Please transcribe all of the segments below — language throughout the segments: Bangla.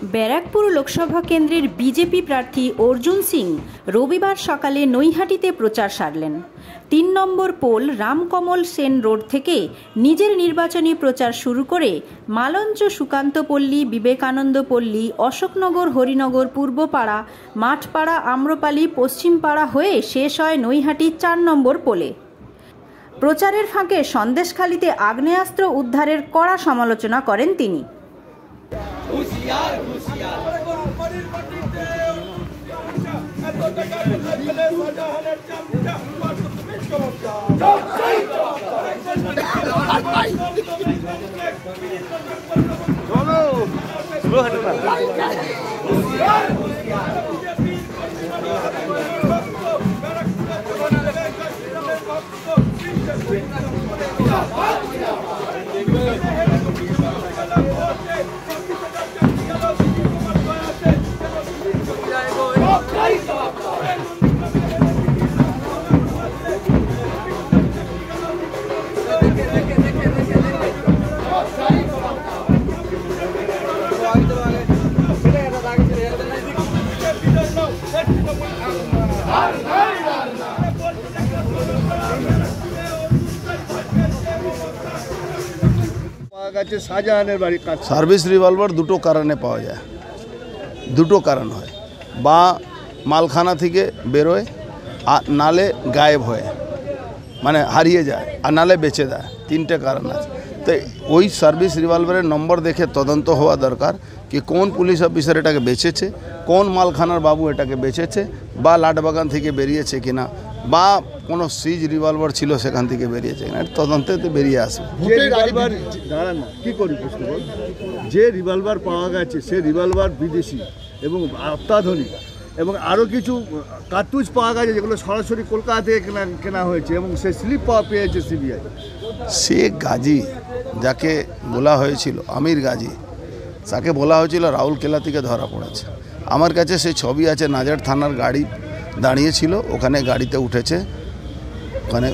ব্যারাকপুর লোকসভা কেন্দ্রের বিজেপি প্রার্থী অর্জুন সিং রবিবার সকালে নৈহাটিতে প্রচার সারলেন। ৩ নম্বর পোল রামকমল সেন রোড থেকে নিজের নির্বাচনী প্রচার শুরু করে মালঞ্চ সুকান্তপল্লী, বিবেকানন্দপল্লী, অশোকনগর, হরিনগর, পূর্বপাড়া, মাঠপাড়া, আম্রপালি, পশ্চিমপাড়া হয়ে শেষ হয় নৈহাটির ৪ নম্বর পোলে। প্রচারের ফাঁকে সন্দেশখালিতে আগ্নেয়াস্ত্র উদ্ধারের কড়া সমালোচনা করেন তিনি। সার্ভিস রিভলভার দুটো কারণে পাওয়া যায়, দুটো কারণ হয়, বা মালখানা থেকে বেরোয় আর নালে গায়েব হয়, মানে হারিয়ে যায়, আর নালে বেঁচে দেয়। তিনটে কারণ আছে। তো ওই সার্ভিস রিভলভারের নম্বর দেখে তদন্ত হওয়া দরকার কি কোন পুলিশ অফিসার এটাকে বেচেছে, কোন মালখানার বাবু এটাকে বেচেছে, বা লাটবাগান থেকে বেরিয়েছে কিনা, বা কোনো সিজ রিভলভার ছিল সেখান থেকে বেরিয়েছে কিনা, তদন্তে বেরিয়ে আসবে। যে রিভলভার পাওয়া গেছে সে রিভলভার বিদেশি এবং অত্যাধুনিক, এবং আরও কিছু কার্তুজ পাওয়া গেছে যেগুলো সরাসরি কলকাতা থেকে কেনা হয়েছে, এবং সে স্লিপ পেয়েছে সিবিআই। শেখ গাজী যাকে বলা হয়েছিল, আমির গাজী, তাকে বলা হয়েছিল রাউরকেলা থেকে ধরা পড়েছে। আমার কাছে সেই ছবি আছে, নাজার থানার গাড়ি দাঁড়িয়েছিল, ওখানে গাড়িতে উঠেছে, ওখানে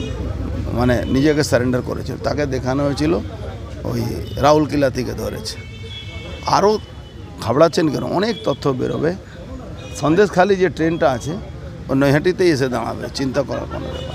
মানে নিজেকে সারেন্ডার করেছিল, তাকে দেখানো হয়েছিল ওই রাউরকেলা থেকে ধরেছে। আরও ঘাবড়াচ্ছেন কেন? অনেক তথ্য বেরোবে। সন্দেশখালি যে ট্রেনটা আছে ও নৈহাটিতেই এসে দাঁড়াবে, চিন্তা করার কোনো ব্যাপার।